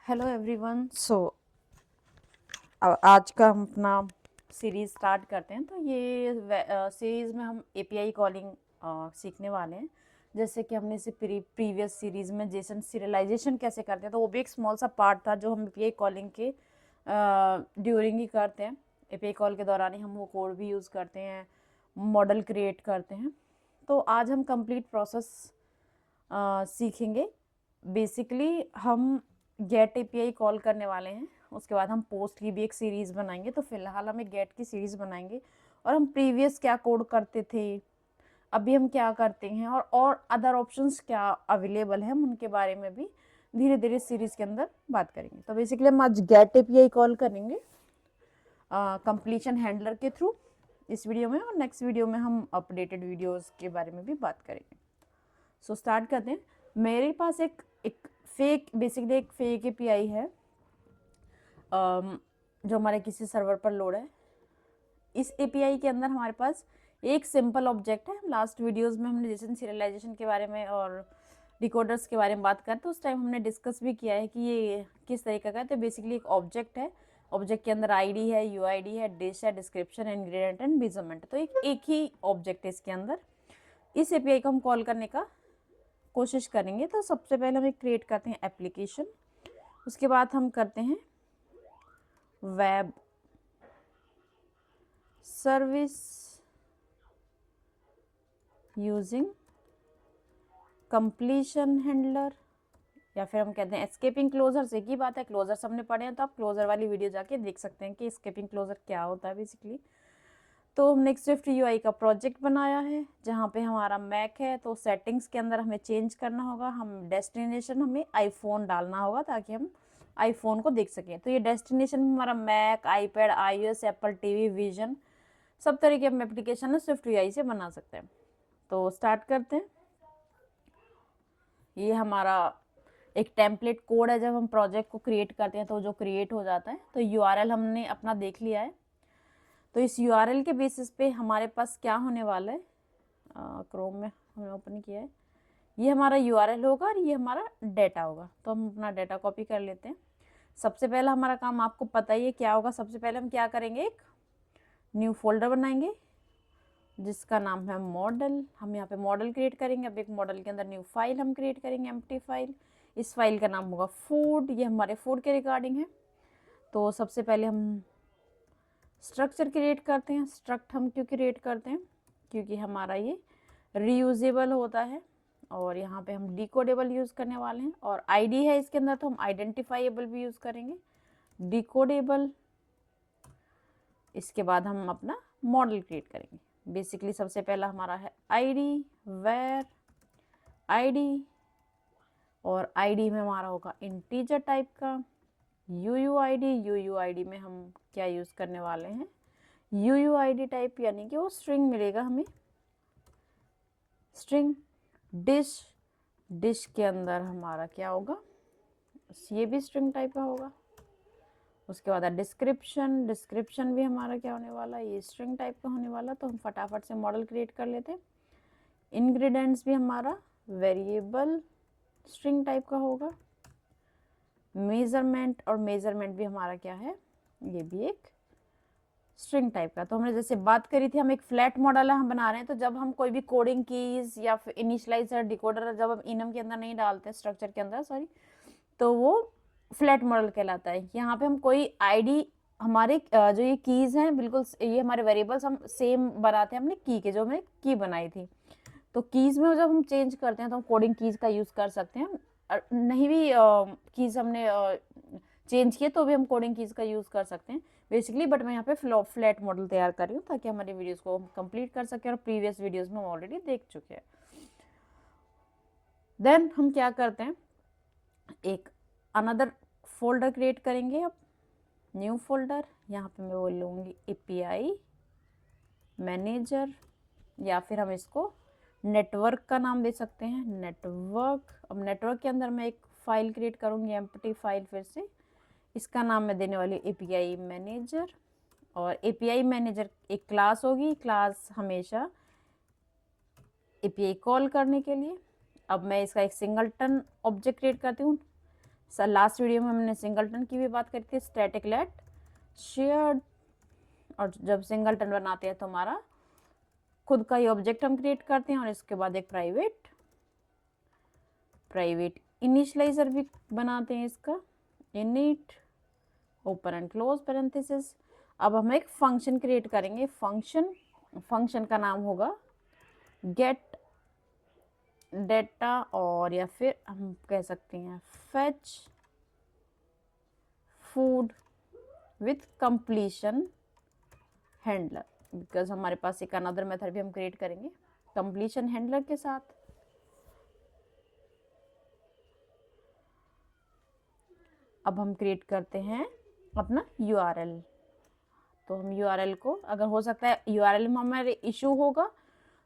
Hello everyone. आज का हम अपना सीरीज़ स्टार्ट करते हैं। तो ये सीरीज़ में हम एपीआई कॉलिंग सीखने वाले हैं। जैसे कि हमने इसे प्रीवियस सीरीज़ में जेसन सीरियलाइजेशन कैसे करते हैं, तो वो भी एक स्मॉल सा पार्ट था जो हम एपीआई कॉलिंग के ड्यूरिंग ही करते हैं। एपीआई कॉल के दौरान ही हम वो कोड भी यूज़ करते हैं, मॉडल क्रिएट करते हैं। तो आज हम कंप्लीट प्रोसेस सीखेंगे। बेसिकली हम गेट एपीआई कॉल करने वाले हैं, उसके बाद हम पोस्ट की भी एक सीरीज़ बनाएंगे। तो फिलहाल हम एक गेट की सीरीज़ बनाएंगे और हम प्रीवियस क्या कोड करते थे, अभी हम क्या करते हैं और अदर ऑप्शंस क्या अवेलेबल हैं, हम उनके बारे में भी धीरे धीरे सीरीज़ के अंदर बात करेंगे। तो बेसिकली हम आज गेट एपीआई कॉल करेंगे कंप्लीशन हैंडलर के थ्रू इस वीडियो में, और नेक्स्ट वीडियो में हम अपडेटेड वीडियोज़ के बारे में भी बात करेंगे। सो स्टार्ट करते हैं। मेरे पास एक बेसिकली एक फेक एपीआई है जो हमारे किसी सर्वर पर लोड है। इस एपीआई के अंदर हमारे पास एक सिंपल ऑब्जेक्ट है। लास्ट वीडियोस में हमने जेसन सीरियलाइजेशन के बारे में और डिकोडर्स के बारे में बात करते, तो उस टाइम हमने डिस्कस भी किया है कि ये किस तरीके का है। तो बेसिकली एक ऑब्जेक्ट है, ऑब्जेक्ट के अंदर आईडी है, यूआईडी है, डिश है, डिस्क्रिप्शन, इंग्रेडिएंट एंड मेजरमेंट। तो एक ही ऑब्जेक्ट है इसके अंदर। इस एपीआई को हम कॉल करने का कोशिश करेंगे। तो सबसे पहले हम एक क्रिएट करते हैं एप्लीकेशन, उसके बाद हम करते हैं web service using completion handler, या फिर हम कहते हैं एस्केपिंग क्लोजर। से की बात है, क्लोजर हमने पढ़े हैं, तो आप क्लोजर वाली वीडियो जाके देख सकते हैं कि एस्केपिंग क्लोजर क्या होता है बेसिकली। तो हमने एक स्विफ्ट यूआई का प्रोजेक्ट बनाया है जहाँ पे हमारा मैक है। तो सेटिंग्स के अंदर हमें चेंज करना होगा, हम डेस्टिनेशन हमें आईफोन डालना होगा ताकि हम आईफोन को देख सकें। तो ये डेस्टिनेशन हमारा Mac, iPad, iOS, Apple TV, vision, सब तरीके हम एप्लीकेशन है स्विफ्ट यूआई से बना सकते हैं। तो स्टार्ट करते हैं। ये हमारा एक टेम्पलेट कोड है। जब हम प्रोजेक्ट को क्रिएट करते हैं तो जो क्रिएट हो जाता है। तो यूआरएल हमने अपना देख लिया है। तो इस यूआरएल के बेसिस पे हमारे पास क्या होने वाला है, क्रोम में हमने ओपन किया है, ये हमारा यूआरएल होगा और ये हमारा डेटा होगा। तो हम अपना डेटा कॉपी कर लेते हैं। सबसे पहला हमारा काम आपको पता ही है क्या होगा। सबसे पहले हम क्या करेंगे, एक न्यू फोल्डर बनाएंगे जिसका नाम है मॉडल। हम यहाँ पे मॉडल क्रिएट करेंगे। अब एक मॉडल के अंदर न्यू फाइल हम क्रिएट करेंगे, एम्प्टी फाइल। इस फाइल का नाम होगा फूड, ये हमारे फूड के रिगार्डिंग है। तो सबसे पहले हम स्ट्रक्चर क्रिएट करते हैं। स्ट्रक्ट हम क्यों क्रिएट करते हैं, क्योंकि हमारा ये रीयूजेबल होता है और यहाँ पे हम डिकोडेबल यूज़ करने वाले हैं। और आईडी है इसके अंदर, तो हम आइडेंटिफाइएबल भी यूज़ करेंगे, डिकोडेबल। इसके बाद हम अपना मॉडल क्रिएट करेंगे। बेसिकली सबसे पहला हमारा है आईडी, वेर आईडी, और आईडी में हमारा होगा इंटीजर टाइप का। यूयूआईडी में हम क्या यूज़ करने वाले हैं, यूयूआईडी टाइप, यानी कि वो स्ट्रिंग मिलेगा हमें, स्ट्रिंग। डिश के अंदर हमारा क्या होगा, ये भी स्ट्रिंग टाइप का होगा। उसके बाद डिस्क्रिप्शन भी हमारा क्या होने वाला है, ये स्ट्रिंग टाइप का होने वाला। तो हम फटाफट से मॉडल क्रिएट कर लेते हैं। इंग्रेडिएंट्स भी हमारा वेरिएबल स्ट्रिंग टाइप का होगा। मेजरमेंट भी हमारा क्या है, ये भी एक स्ट्रिंग टाइप का। तो हमने जैसे बात करी थी, हम एक फ्लैट मॉडल हम बना रहे हैं। तो जब हम कोई भी कोडिंग कीज या फिर इनिशियलाइजर, डिकोडर जब हम इनम के अंदर नहीं डालते, स्ट्रक्चर के अंदर सॉरी, तो वो फ्लैट मॉडल कहलाता है। यहाँ पे हम कोई आईडी, हमारे जो ये कीज हैं बिल्कुल ये हमारे वेरिएबल्स हम सेम बनाते हैं हमने की के, जो हमने की बनाई थी। तो कीज में जब हम चेंज करते हैं तो हम कोडिंग कीज का यूज़ कर सकते हैं। नहीं भी कीज हमने चेंज किए तो भी हम कोडिंग कीज का यूज़ कर सकते हैं बेसिकली। बट मैं यहाँ पे फ्लैट मॉडल तैयार कर रही हूँ ताकि हमारी वीडियोस को हम कंप्लीट कर सकें, और प्रीवियस वीडियोस में हम ऑलरेडी देख चुके हैं। देन हम क्या करते हैं, एक अनदर फोल्डर क्रिएट करेंगे। अब न्यू फोल्डर, यहाँ पे मैं बोलूँगी एपीआई मैनेजर, या फिर हम इसको नेटवर्क का नाम दे सकते हैं, नेटवर्क। अब नेटवर्क के अंदर मैं एक फाइल क्रिएट करूँगी, एम्प्टी फाइल। फिर से इसका नाम मैं देने वाली एपीआई मैनेजर। और एपीआई मैनेजर एक क्लास होगी, क्लास हमेशा एपीआई कॉल करने के लिए। अब मैं इसका एक सिंगलटन ऑब्जेक्ट क्रिएट करती हूँ। सर लास्ट वीडियो में हमने सिंगलटन की भी बात करी थी, स्टैटिक लेट शेयर्ड, और जब सिंगलटन बनाते हैं तो हमारा खुद का ही ऑब्जेक्ट हम क्रिएट करते हैं और इसके बाद एक प्राइवेट इनिशियलाइजर भी बनाते हैं इसका, init open and close parenthesis. अब हम एक फंक्शन क्रिएट करेंगे, फंक्शन का नाम होगा गेट डेटा, और या फिर हम कह सकते हैं fetch food with completion handler, because हमारे पास एक अनदर मेथड भी हम क्रिएट करेंगे कंप्लीशन हैंडलर के साथ। अब हम क्रिएट करते हैं अपना URL। तो हम URL को, अगर हो सकता है URL में हमारे इशू होगा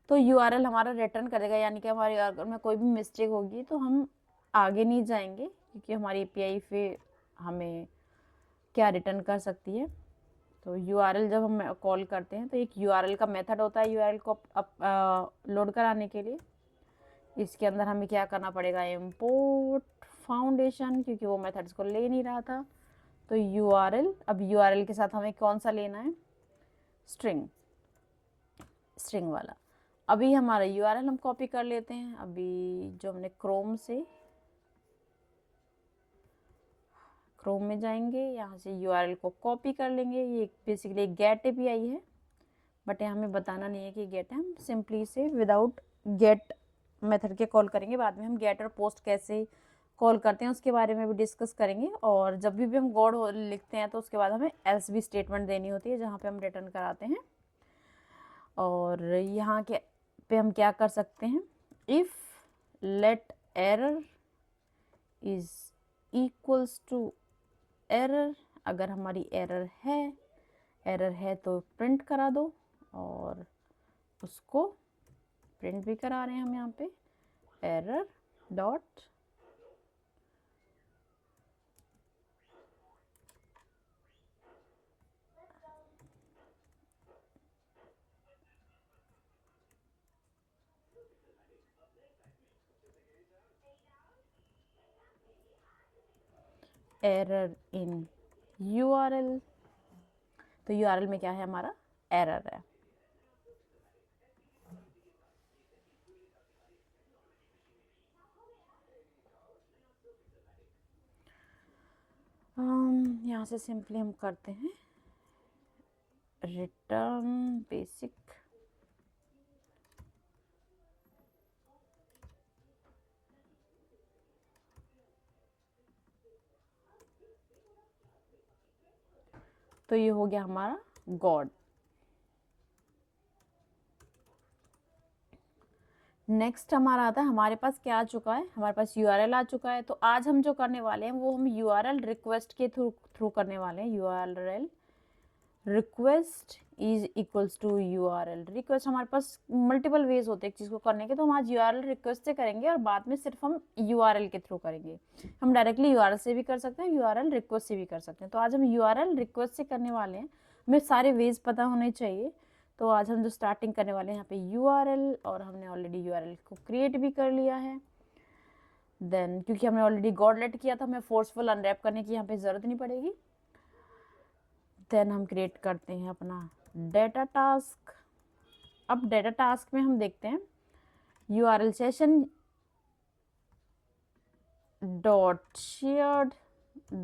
तो URL हमारा रिटर्न करेगा, यानी कि हमारे अगर में कोई भी मिस्टेक होगी तो हम आगे नहीं जाएंगे, क्योंकि हमारी API फिर हमें क्या रिटर्न कर सकती है। तो URL जब हम कॉल करते हैं तो एक URL का मेथड होता है URL को लोड कराने के लिए। इसके अंदर हमें क्या करना पड़ेगा, इम्पोर्ट फाउंडेशन, क्योंकि वो मेथड इसको ले नहीं रहा था। तो URL, अब URL के साथ हमें कौन सा लेना है, स्ट्रिंग वाला। अभी हमारा URL हम कॉपी कर लेते हैं। अभी जो हमने क्रोम में जाएंगे, यहाँ से URL को कॉपी कर लेंगे। ये बेसिकली गेट API है, बट यहाँ हमें बताना नहीं है कि गेट है, हम सिंपली से विदाउट गेट मेथड के कॉल करेंगे। बाद में हम गेट और पोस्ट कैसे कॉल करते हैं उसके बारे में भी डिस्कस करेंगे। और जब भी हम गॉड लिखते हैं तो उसके बाद हमें एल्स भी स्टेटमेंट देनी होती है, जहाँ पे हम रिटर्न कराते हैं। और यहाँ के पे हम क्या कर सकते हैं, if let error is equals to error, अगर हमारी एरर है तो प्रिंट करा दो, और उसको प्रिंट भी करा रहे हैं हम यहाँ पे, error dot error in URL। तो URL में क्या है, हमारा एरर है। यहाँ से सिंपली हम करते हैं रिटर्न बेसिक, तो ये हो गया हमारा गॉड। नेक्स्ट हमारा आता है, हमारे पास क्या आ चुका है, हमारे पास URL आ चुका है। तो आज हम जो करने वाले हैं वो हम URL रिक्वेस्ट के थ्रू करने वाले हैं। URL request is equals to URL request. हमारे पास मल्टीपल वेज होते हैं एक चीज़ को करने के, तो हम आज URL रिक्वेस्ट से करेंगे और बाद में सिर्फ हम URL के थ्रू करेंगे। हम डायरेक्टली URL से भी कर सकते हैं, URL रिक्वेस्ट से भी कर सकते हैं। तो आज हम URL रिक्वेस्ट से करने वाले हैं, हमें सारे वेज पता होने चाहिए। तो आज हम जो स्टार्टिंग करने वाले हैं यहाँ पे URL, और हमने ऑलरेडी URL को क्रिएट भी कर लिया है। देन क्योंकि हमने ऑलरेडी गॉडलेट किया था, हमें फोर्सफुल अनरैप करने की यहाँ पे ज़रूरत नहीं पड़ेगी। देन हम क्रिएट करते हैं अपना डेटा टास्क। अब डेटा टास्क में हम देखते हैं URL session dot shared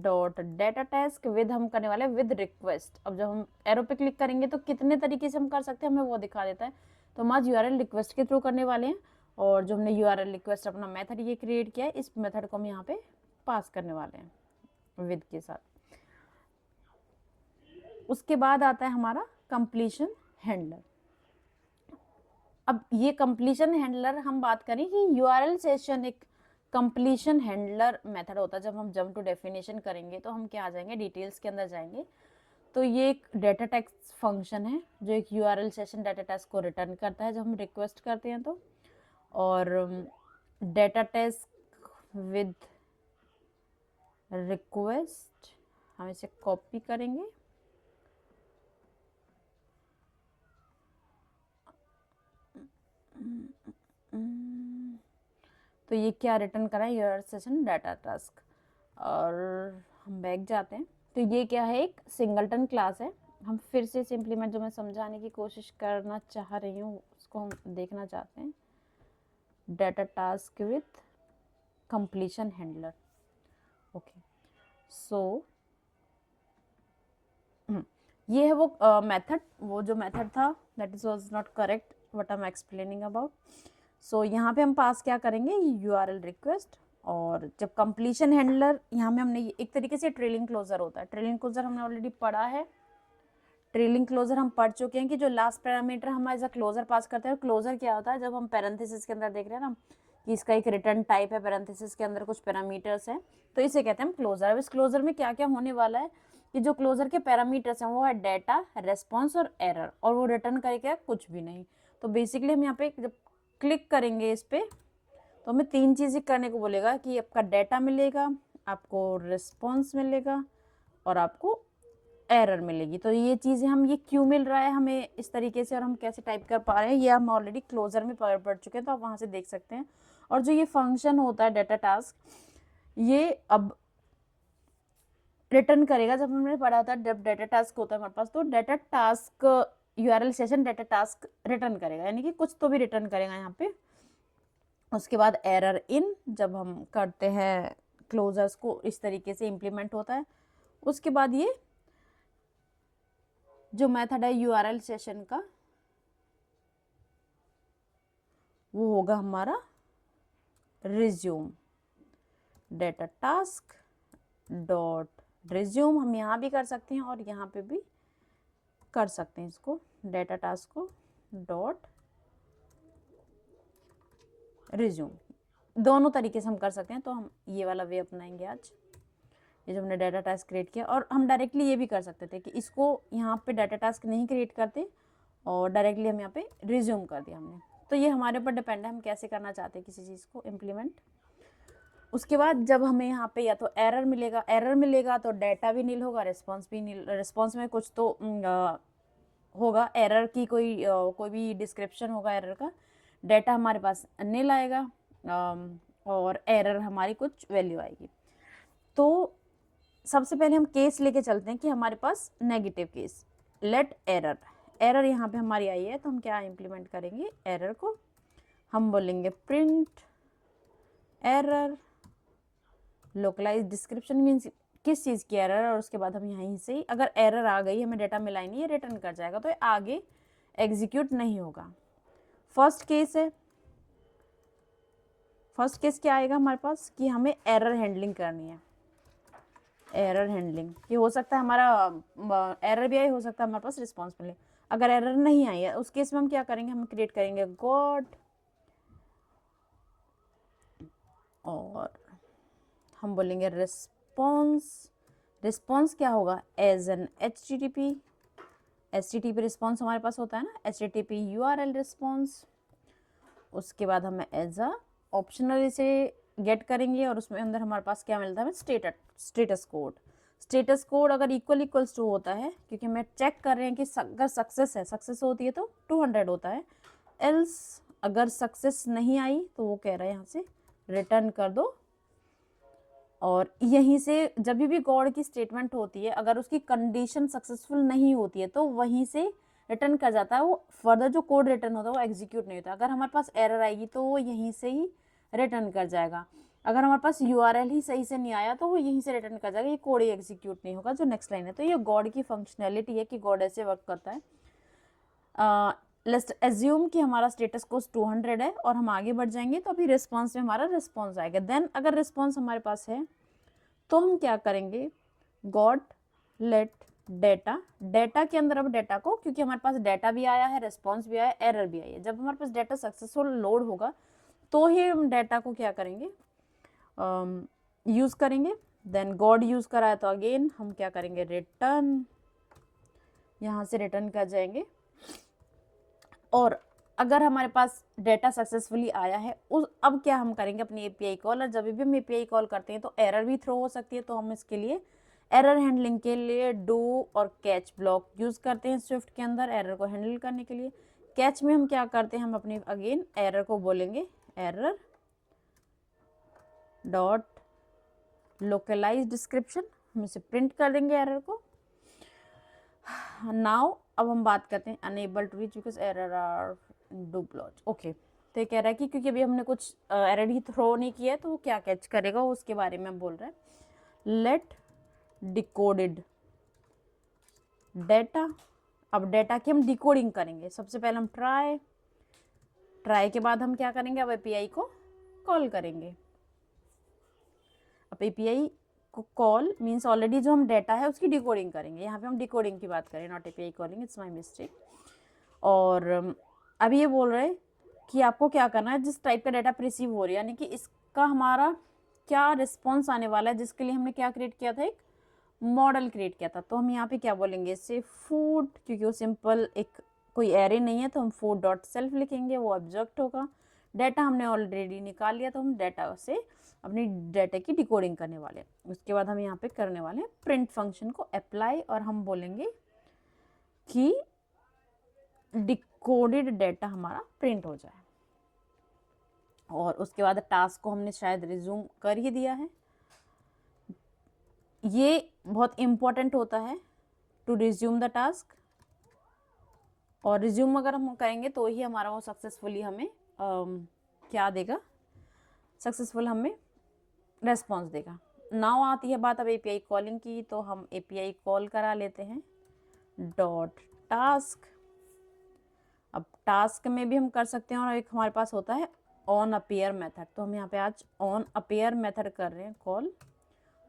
dot data task with, हम करने वाले हैं विद रिक्वेस्ट। अब जब हम एरो पे क्लिक करेंगे तो कितने तरीके से हम कर सकते हैं हमें वो दिखा देता है। तो हम आज URL रिक्वेस्ट के थ्रू करने वाले हैं, और जो हमने URL रिक्वेस्ट अपना मेथड ये क्रिएट किया है, इस मेथड को हम यहाँ पे पास करने वाले हैं विद के साथ। उसके बाद आता है हमारा कंप्लीशन हैंडलर। अब ये कंप्लीशन हैंडलर हम बात करें कि URL सेशन एक कंप्लीशन हैंडलर मेथड होता है। जब हम जंप टू डेफिनेशन करेंगे तो हम क्या आ जाएंगे, डिटेल्स के अंदर जाएंगे। तो ये एक डेटा टास्क फंक्शन है जो एक URL सेशन डेटा टास्क को रिटर्न करता है जब हम रिक्वेस्ट करते हैं तो। और डेटा टास्क विद रिक्वेस्ट हम इसे कॉपी करेंगे, तो ये क्या रिटर्न करा है, URL सेशन डेटा टास्क। और हम बैक जाते हैं। तो ये क्या है, एक सिंगलटन क्लास है। हम फिर से सिंप्लीमेंट जो मैं समझाने की कोशिश करना चाह रही हूँ उसको हम देखना चाहते हैं। Data task with completion handler. Okay, so ये है वो मेथड, वो जो मेथड था that is was not correct what I am explaining about. So यहाँ पे हम पास क्या करेंगे, URL रिक्वेस्ट, और जब कंप्लीशन हैंडलर यहाँ में हमने एक तरीके से ट्रेलिंग क्लोजर होता है। ट्रेलिंग क्लोजर हमने ऑलरेडी पढ़ा है। ट्रेलिंग क्लोजर हम पढ़ चुके हैं कि जो लास्ट पैरामीटर हम एज अ क्लोजर पास करते हैं। क्लोजर क्या होता है, जब हम पैरेंथेसिस के अंदर देख रहे हैं ना कि इसका एक रिटर्न टाइप है, पैरेंथेसिस के अंदर कुछ पैरामीटर्स हैं, तो इसे कहते हैं हम क्लोजर। अब इस क्लोजर में क्या क्या होने वाला है कि जो क्लोजर के पैरामीटर्स हैं वो है डेटा, रेस्पॉन्स और एरर, और वो रिटर्न करेगा कुछ भी नहीं। तो बेसिकली हम यहाँ पे जब क्लिक करेंगे इस पर तो हमें 3 चीज़ें करने को बोलेगा कि आपका डेटा मिलेगा, आपको रिस्पॉन्स मिलेगा और आपको एरर मिलेगी। तो ये चीज़ें हम, ये क्यों मिल रहा है हमें इस तरीके से और हम कैसे टाइप कर पा रहे हैं, ये हम ऑलरेडी क्लोजर में पढ़ चुके हैं, तो आप वहाँ से देख सकते हैं। और जो ये फंक्शन होता है डाटा टास्क, ये अब रिटर्न करेगा। जब हमने पढ़ा था जब डाटा टास्क होता है हमारे पास, तो data task URL session data task return करेगा, यानी कि कुछ तो भी रिटर्न करेगा यहाँ पे। उसके बाद एरर इन, जब हम करते हैं क्लोजर्स को इस तरीके से इम्प्लीमेंट होता है। उसके बाद ये जो मेथड है URL सेशन का, वो होगा हमारा resume, data task dot resume. हम यहाँ भी कर सकते हैं और यहाँ पे भी कर सकते हैं इसको, data task co dot resume, दोनों तरीके से हम कर सकते हैं। तो हम ये वाला वे अपनाएंगे आज, ये जो हमने डाटा टास्क क्रिएट किया। और हम डायरेक्टली ये भी कर सकते थे कि इसको यहाँ पे डाटा टास्क नहीं क्रिएट करते और डायरेक्टली हम यहाँ पे रिज्यूम कर दिया हमने। तो ये हमारे ऊपर डिपेंड है हम कैसे करना चाहते हैं किसी चीज़ को इम्प्लीमेंट। उसके बाद जब हमें यहाँ पे या तो एरर मिलेगा तो डाटा भी नील होगा, रिस्पॉन्स भी नील। रिस्पॉन्स में कुछ तो होगा, एरर की कोई भी डिस्क्रिप्शन होगा एरर का, डाटा हमारे पास नील आएगा और एरर हमारी कुछ वैल्यू आएगी। तो सबसे पहले हम केस लेके चलते हैं कि हमारे पास नेगेटिव केस, लेट एरर यहाँ पे हमारी आई है, तो हम क्या इम्प्लीमेंट करेंगे, एरर को हम बोलेंगे print error. Localise description means किस चीज़ की एरर, और उसके बाद हम यहीं से अगर एरर आ गई, हमें डाटा मिला ही नहीं, ये रिटर्न कर जाएगा, तो आगे एग्जीक्यूट नहीं होगा। फर्स्ट केस है, फर्स्ट केस क्या आएगा हमारे पास कि हमें एरर हैंडलिंग करनी है। एरर हैंडलिंग ये हो सकता है हमारा एरर भी आए, हो सकता है हमारे पास रिस्पॉन्स मिले। अगर एरर नहीं आई है उस केस में हम क्या करेंगे, हम क्रिएट करेंगे गॉड, और हम बोलेंगे रिस्पॉन्स। रिस्पॉन्स क्या होगा, एज एन HTTP रिस्पॉन्स हमारे पास होता है ना, HTTP URL रिस्पॉन्स। उसके बाद हम एज अ ऑप्शनल इसे गेट करेंगे और उसमें अंदर हमारे पास क्या मिलता है, स्टेटस कोड। स्टेटस कोड अगर इक्वल्स टू होता है, क्योंकि मैं चेक कर रहे हैं कि अगर सक्सेस होती है तो 200 होता है, एल्स अगर सक्सेस नहीं आई तो वो कह रहा है यहाँ से रिटर्न कर दो। और यहीं से जब भी गॉड की स्टेटमेंट होती है, अगर उसकी कंडीशन सक्सेसफुल नहीं होती है तो वहीं से रिटर्न कर जाता है, वो फर्दर जो कोड रिटर्न होता है वो एग्जीक्यूट नहीं होता। अगर हमारे पास एरर आएगी तो वो यहीं से ही रिटर्न कर जाएगा। अगर हमारे पास URL ही सही से नहीं आया तो वो यहीं से रिटर्न कर जाएगा, ये कोड ही एग्जीक्यूट नहीं होगा जो नेक्स्ट लाइन है। तो ये गॉड की फंक्शनैलिटी है कि गॉड ऐसे वर्क करता है। लेट्स एज्यूम कि हमारा स्टेटस कोड 200 है और हम आगे बढ़ जाएंगे, तो अभी रिस्पॉन्स में हमारा रिस्पॉन्स आएगा। देन अगर रिस्पॉन्स हमारे पास है तो हम क्या करेंगे, गॉट लेट डेटा के अंदर अब डेटा को, क्योंकि हमारे पास डेटा भी आया है, रिस्पॉन्स भी आया है, एरर भी आई है, जब हमारे पास डेटा सक्सेसफुल लोड होगा तो ही हम डेटा को क्या करेंगे, यूज़ करेंगे। देन गॉड यूज़ करा है तो अगेन हम क्या करेंगे, रिटर्न, यहाँ से रिटर्न कर जाएंगे। और अगर हमारे पास डेटा सक्सेसफुली आया है अब क्या हम करेंगे, अपनी API कॉल, और जब भी हम API कॉल करते हैं तो एरर भी थ्रो हो सकती है, तो हम इसके लिए एरर हैंडलिंग के लिए डू और कैच ब्लॉक यूज़ करते हैं स्विफ्ट के अंदर एरर को हैंडल करने के लिए। कैच में हम क्या करते हैं, हम अपनी अगेन एरर को बोलेंगे एरर डॉट लोकलाइज डिस्क्रिप्शन, हम इसे प्रिंट कर देंगे एरर को। नाउ अब हम बात करते हैं unable to reach because error are duplos. Okay, तो ये कह रहा है कि क्योंकि अभी हमने कुछ एरर ही थ्रो नहीं किया है तो वो क्या कैच करेगा उसके बारे में बोल रहा है। लेट डिकोडेड डेटा, अब डेटा की हम डिकोडिंग करेंगे। सबसे पहले हम ट्राई के बाद हम क्या करेंगे, अब एपीआई को कॉल करेंगे। अब एपीआई को कॉल मीन्स ऑलरेडी जो हम डेटा है उसकी डिकोडिंग करेंगे। यहाँ पे हम डिकोडिंग की बात करें, not API calling, it's my mistake. और अभी ये बोल रहे हैं कि आपको क्या करना है, जिस टाइप का डाटा रिसीव हो रहा है, यानी कि इसका हमारा क्या रिस्पॉन्स आने वाला है, जिसके लिए हमने क्या क्रिएट किया था, एक मॉडल क्रिएट किया था। तो हम यहाँ पे क्या बोलेंगे, इससे फूड, क्योंकि वो सिंपल एक कोई एरे नहीं है तो हम फूड डॉट सेल्फ लिखेंगे, वो ऑब्जेक्ट होगा। डाटा हमने ऑलरेडी निकाल लिया तो हम डाटा से अपनी डाटा की डिकोडिंग करने वाले हैं। उसके बाद हम यहाँ पे करने वाले हैं प्रिंट फंक्शन को अप्लाई, और हम बोलेंगे कि डिकोडेड डाटा हमारा प्रिंट हो जाए। और उसके बाद टास्क को हमने शायद रिज्यूम कर ही दिया है। ये बहुत इंपॉर्टेंट होता है टू रिज्यूम द टास्क, और रिज्यूम अगर हम करेंगे तो ही हमारा वो सक्सेसफुली हमें क्या देगा, सक्सेसफुल हमें रेस्पॉन्स देगा। नाउ आती है बात अब एपीआई कॉलिंग की, तो हम एपीआई कॉल करा लेते हैं डॉट टास्क। अब टास्क में भी हम कर सकते हैं, और एक हमारे पास होता है ऑन अपीयर मेथड। तो हम यहाँ पे आज ऑन अपीयर मेथड कर रहे हैं, कॉल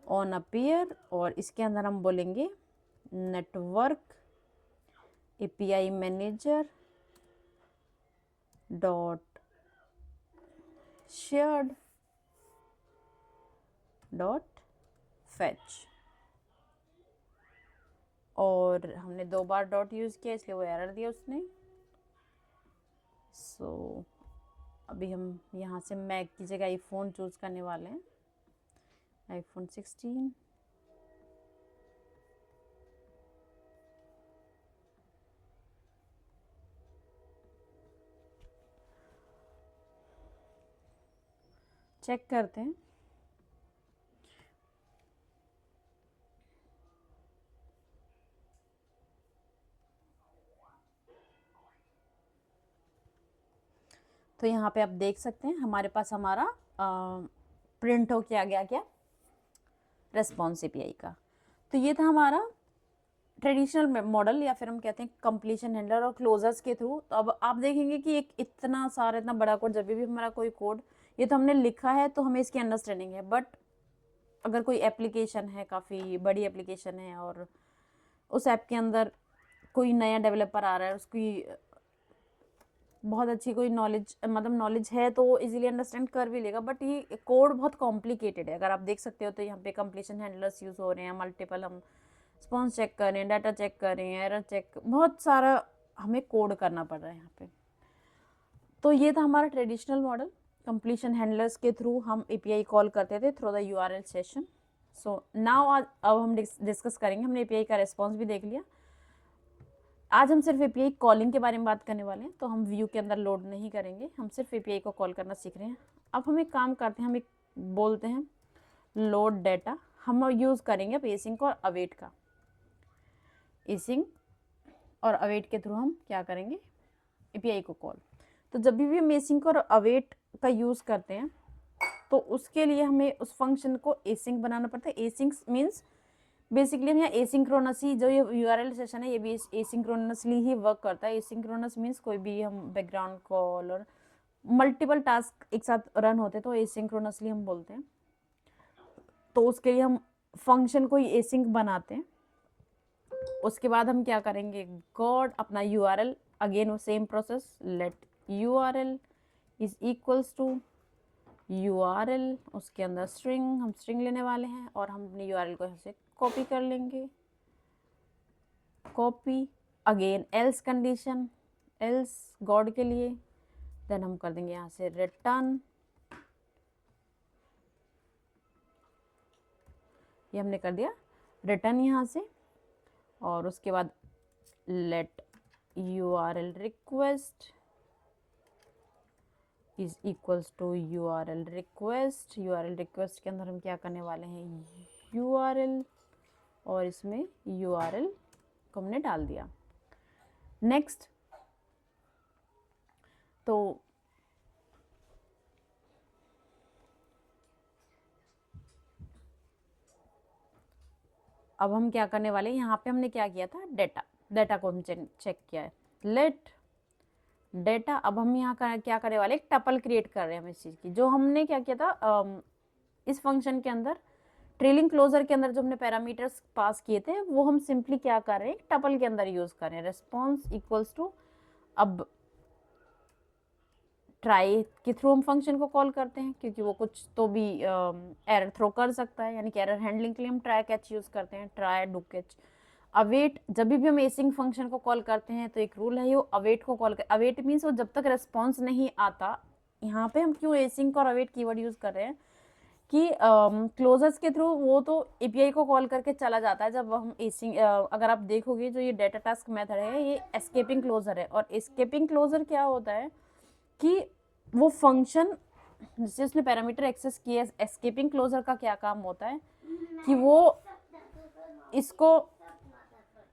ऑन अपीयर, और इसके अंदर हम बोलेंगे network API manager dot shared dot fetch. और हमने 2 बार डॉट यूज़ किया इसलिए वो एरर दिया उसने। सो अभी हम यहाँ से मैक की जगह आईफोन चूज़ करने वाले हैं, आईफोन 16। चेक करते हैं। तो यहाँ पे आप देख सकते हैं हमारे पास हमारा प्रिंट हो क्या गया, क्या रेस्पॉन्स एपीआई का। तो ये था हमारा ट्रेडिशनल मॉडल, या फिर हम कहते हैं कंप्लीशन हैंडलर और क्लोजर्स के थ्रू। तो अब आप देखेंगे कि एक इतना सारा इतना बड़ा कोड, जब भी हमारा कोई कोड, ये तो हमने लिखा है तो हमें इसकी अंडरस्टैंडिंग है, बट अगर कोई एप्लीकेशन है, काफ़ी बड़ी एप्लीकेशन है, और उस ऐप के अंदर कोई नया डेवलपर आ रहा है, उसकी बहुत अच्छी कोई नॉलेज, मतलब नॉलेज है तो वो इजीली अंडरस्टैंड कर भी लेगा, बट ये कोड बहुत कॉम्प्लिकेटेड है। अगर आप देख सकते हो तो यहाँ पे कंप्लीशन हैंडलर्स यूज़ हो रहे हैं, मल्टीपल हम रिस्पॉन्स चेक कर रहे हैं, डाटा चेक कर रहे हैं, एरर चेक, बहुत सारा हमें कोड करना पड़ रहा है यहाँ पे। तो ये था हमारा ट्रेडिशनल मॉडल, कंप्लीशन हैंडलर्स के थ्रू हम एपीआई कॉल करते थे through the URL session. So now अब हम डिस्कस करेंगे, हमने एपीआई का रिस्पॉन्स भी देख लिया। आज हम सिर्फ एपीआई कॉलिंग के बारे में बात करने वाले हैं, तो हम व्यू के अंदर लोड नहीं करेंगे, हम सिर्फ एपीआई को कॉल करना सीख रहे हैं। अब हम एक काम करते हैं, हम एक बोलते हैं लोड डाटा, हम यूज़ करेंगे अब एसिंक और अवेट का। एसिंक और अवेट के थ्रू हम क्या करेंगे, एपीआई को कॉल। तो जब भी हम एसिंक और अवेट का यूज़ करते हैं तो उसके लिए हमें उस फंक्शन को एसिंक बनाना पड़ता है। एसिंक मीन्स बेसिकली हम यहाँ एसिंक्रोनसली, जो ये यूआरएल सेशन है ये भी एसिंक्रोनसली ही वर्क करता है। एसिंक्रोनस मीन्स कोई भी हम बैकग्राउंड कॉल और मल्टीपल टास्क एक साथ रन होते हैं तो एसिंक्रोनसली हम बोलते हैं। तो उसके लिए हम फंक्शन को ही एसिंक बनाते हैं। उसके बाद हम क्या करेंगे, गॉड अपना यूआरएल, अगेन वो same process, let URL is equals to URL, उसके अंदर स्ट्रिंग, हम स्ट्रिंग लेने वाले हैं, और हम अपने यूआरएल को यहाँ से कॉपी कर लेंगे, copy, again else condition, else God के लिए, देन हम कर देंगे यहाँ से रिटर्न, ये हमने कर दिया रिटर्न यहाँ से। और उसके बाद let URL request is equals to URL request. URL request के अंदर हम क्या करने वाले हैं, URL, और इसमें URL को हमने डाल दिया। नेक्स्ट, तो अब हम क्या करने वाले हैं, यहाँ पे हमने क्या किया था, डेटा को हम चेक किया है, लेट डेटा। अब हम यहाँ क्या करने वाले, एक टपल क्रिएट कर रहे हैं हम इस चीज़ की, जो हमने क्या किया था इस फंक्शन के अंदर, ट्रेलिंग क्लोजर के अंदर जो हमने पैरामीटर्स पास किए थे, वो हम सिंपली क्या कर रहे हैं, टपल के अंदर यूज कर रहे हैं। रेस्पॉन्स इक्वल्स टू, अब ट्राई के थ्रू हम फंक्शन को कॉल करते हैं, क्योंकि वो कुछ तो भी एरर थ्रो कर सकता है, यानी कि एरर हैंडलिंग के लिए हम ट्राई कैच यूज करते हैं, ट्राई डू कैच। अवेट, जब भी हम एसिंग फंक्शन को कॉल करते हैं तो एक रूल है, वो अवेट को कॉल कर, अवेट मीन्स वो जब तक रेस्पॉन्स नहीं आता। यहाँ पे हम क्यों एसिंग और अवेट कीवर्ड यूज कर रहे हैं कि क्लोजर्स के थ्रू वो तो एपीआई को कॉल करके चला जाता है। जब हम एसिंग, अगर आप देखोगे जो ये डेटा टास्क मेथड है, ये एस्केपिंग क्लोजर है, और एस्केपिंग क्लोजर क्या होता है कि वो फंक्शन जिससे उसने पैरामीटर एक्सेस किया, एस्केपिंग क्लोजर का क्या काम होता है कि वो इसको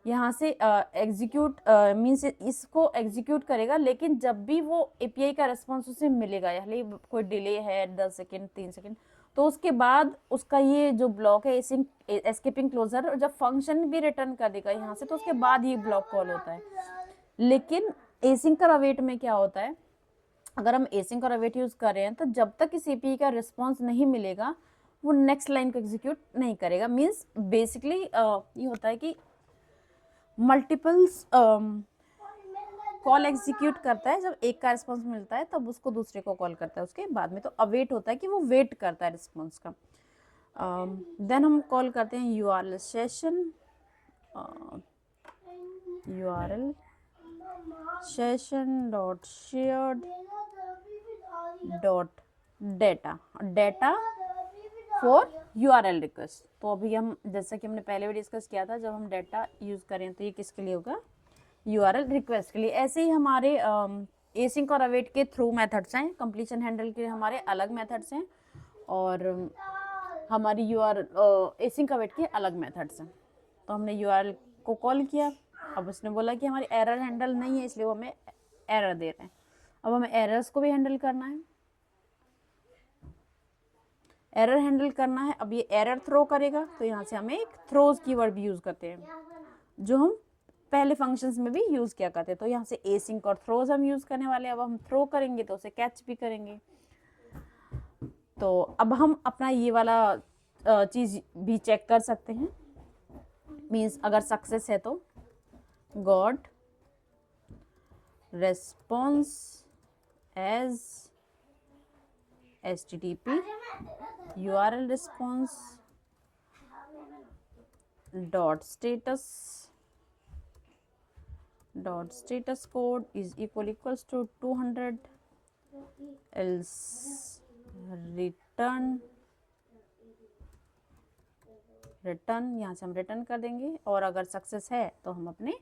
यहाँ से एग्जीक्यूट मीन्स इसको एग्जीक्यूट करेगा, लेकिन जब भी वो एपीआई का रिस्पॉन्स उसे मिलेगा, यानी कोई डिले है 10 सेकेंड 3 सेकेंड, तो उसके बाद उसका ये जो ब्लॉक है एस्केपिंग क्लोजर, जब फंक्शन भी रिटर्न कर देगा यहाँ से, तो उसके बाद ये ब्लॉक कॉल होता है। लेकिन एसिंक और अवेट में क्या होता है, अगर हम एसिंक और अवेट यूज कर रहे हैं तो जब तक इस एपीआई का रिस्पॉन्स नहीं मिलेगा वो नेक्स्ट लाइन को एग्जीक्यूट नहीं करेगा। मीन्स बेसिकली ये होता है कि मल्टीपल्स कॉल एग्जीक्यूट करता है, जब एक का रिस्पॉन्स मिलता है तब उसको दूसरे को कॉल करता है उसके बाद में, तो अवेट होता है कि वो वेट करता है रिस्पॉन्स का। देन हम कॉल करते हैं URL session, URL session dot shared dot data for URL request. तो अभी हम, जैसा कि हमने पहले भी डिस्कस किया था, जब हम डेटा यूज करें तो ये किसके लिए होगा, URL रिक्वेस्ट के लिए। ऐसे ही हमारे एसिंक और अवेट के थ्रू मेथड्स हैं, कंप्लीशन हैंडल के हमारे अलग मेथड्स हैं, और हमारी एसिंक अवेट के अलग मेथड्स हैं। तो हमने URL को कॉल किया, अब उसने बोला कि हमारी एरर हैंडल नहीं है, इसलिए वो हमें एरर दे रहे हैं। अब हमें एरर्स को भी हैंडल करना है, एरर हैंडल करना है। अब ये एरर थ्रो करेगा, तो यहाँ से हमें एक थ्रोज कीवर्ड भी यूज करते हैं, जो हम पहले फंक्शंस में भी यूज किया करते हैं। तो यहाँ से एसिंक और थ्रोज हम यूज करने वाले हैं। अब हम थ्रो करेंगे तो उसे कैच भी करेंगे। तो अब हम अपना ये वाला चीज भी चेक कर सकते हैं, मीन्स अगर सक्सेस है तो got response as HTTP URL response dot status code is equals to 200, else return यहाँ से हम रिटर्न कर देंगे, और अगर सक्सेस है तो हम अपने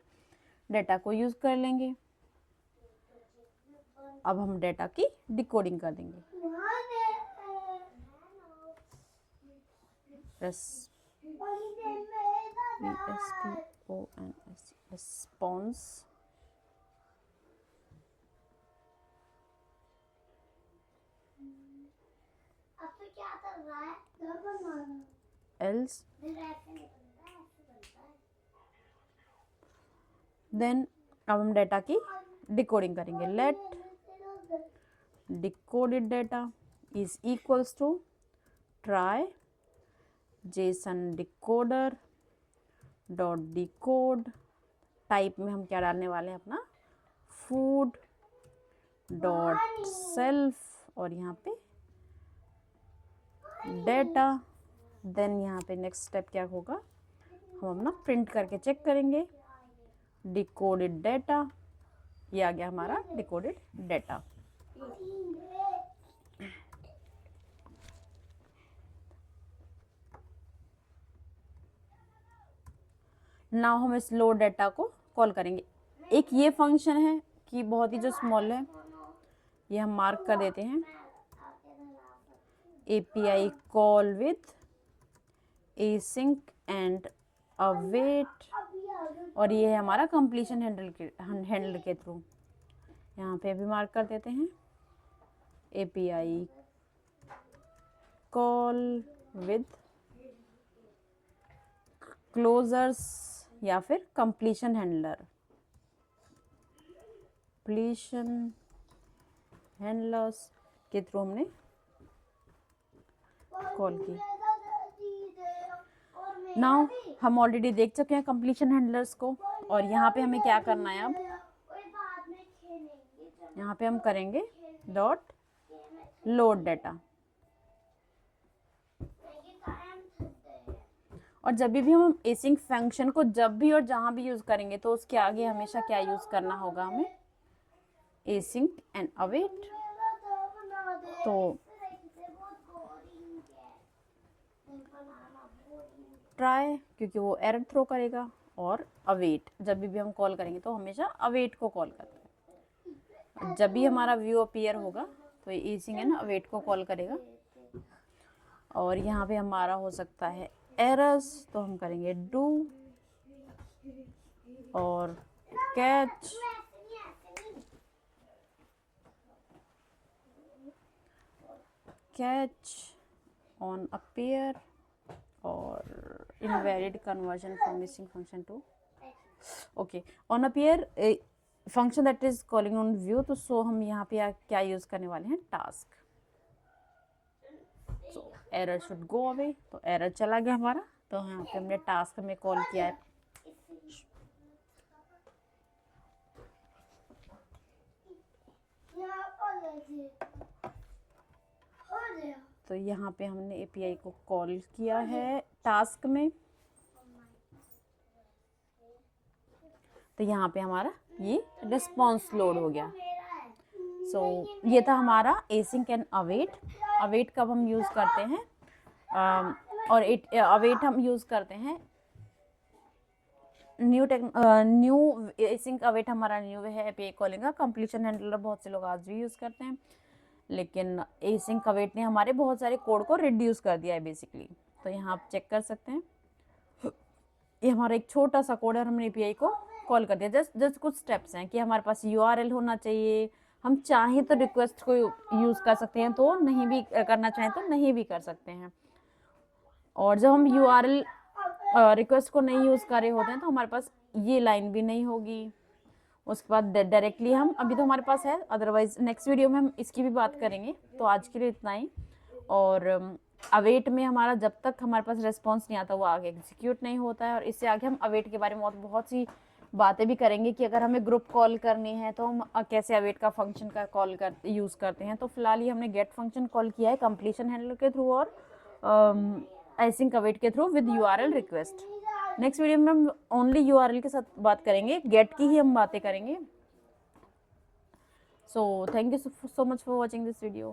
डेटा को यूज कर लेंगे। अब हम डेटा की डिकोडिंग कर देंगे। response else देन अब हम डेटा की डिकोडिंग करेंगे। Let decoded data is equals to try JSON decoder dot decode. Type में हम क्या डालने वाले हैं, अपना फूड डॉट सेल्फ, और यहाँ पे डेटा। देन यहाँ पे नेक्स्ट स्टेप क्या होगा, हम अपना प्रिंट करके चेक करेंगे डिकोडेड डेटा। ये आ गया हमारा डिकोडेड डेटा। नाउ हम इस लोड डेटा को कॉल करेंगे। एक ये फंक्शन है कि बहुत ही जो स्मॉल है, ये हम मार्क कर देते हैं API call with async and await, और ये है हमारा कंप्लीशन हैंडल के थ्रू। यहाँ पे भी मार्क कर देते हैं API कॉल विद क्लोजर्स या फिर कंप्लीशन हैंडलर, कंप्लीशन हैंडलर्स के थ्रू हमने कॉल की। नाउ हम ऑलरेडी देख चुके हैं कंप्लीशन हैंडलर्स को, और यहाँ पे हमें क्या करना है, अब यहाँ पे हम करेंगे डॉट लोड डाटा। और जब भी हम एसिंक फंक्शन को जब भी और जहाँ भी यूज़ करेंगे तो उसके आगे हमेशा क्या यूज़ करना होगा हमें, एसिंक एंड अवेट। तो ट्राई, क्योंकि वो एरर थ्रो करेगा, और अवेट जब भी हम कॉल करेंगे तो हमेशा अवेट को कॉल करते हैं। जब भी हमारा व्यू अपीयर होगा तो ये एसिंक एंड अवेट को कॉल करेगा। और यहाँ पे हमारा हो सकता है एरर्स, तो हम करेंगे डू और कैच ऑन अपीयर और invalid conversion from missing function to okay on appear function that is calling on view। तो सो हम यहाँ पे क्या यूज करने वाले हैं, task. So error should go away, तो एरर चला गया हमारा, तो यहाँ पे हमने टास्क में कॉल किया है। तो यहाँ पे हमने API को कॉल किया है टास्क में, तो यहाँ पे हमारा ये रिस्पॉन्स लोड हो गया। सो ये था हमारा एसिंक एंड अवेट। अवेट कब हम यूज़ करते हैं, और अवेट हम यूज़ करते हैं न्यू एसिंक अवेट हमारा न्यू है API कॉलिंग का। कंप्लीशन हैंडलर बहुत से लोग आज भी यूज़ करते हैं, लेकिन एसिंक अवेट ने हमारे बहुत सारे कोड को रिड्यूस कर दिया है बेसिकली। तो यहाँ आप चेक कर सकते हैं, ये हमारा एक छोटा सा कोड है और हमने API को कॉल कर दिया। जस्ट कुछ स्टेप्स हैं कि हमारे पास URL होना चाहिए, हम चाहें तो रिक्वेस्ट को यूज़ कर सकते हैं, तो नहीं भी करना चाहें तो नहीं भी कर सकते हैं। और जब हम URL रिक्वेस्ट को नहीं यूज़ कर रहे होते हैं तो हमारे पास ये लाइन भी नहीं होगी। उसके बाद डायरेक्टली हम, अभी तो हमारे पास है, अदरवाइज नेक्स्ट वीडियो में हम इसकी भी बात करेंगे। तो आज के लिए इतना ही। और अवेट में हमारा जब तक हमारे पास रिस्पॉन्स नहीं आता वो आगे एग्जीक्यूट नहीं होता है। और इससे आगे हम अवेट के बारे में बहुत सी बातें भी करेंगे कि अगर हमें ग्रुप कॉल करनी है तो हम कैसे अवेट का फंक्शन का कॉल यूज़ करते हैं। तो फिलहाल ही हमने गेट फंक्शन कॉल किया है कंप्लीशन हैंडलर के थ्रू और एसिंक अवेट के through with URL request. Next video में हम ओनली URL के साथ बात करेंगे, गेट की ही हम बातें करेंगे। So thank you so much for watching this video.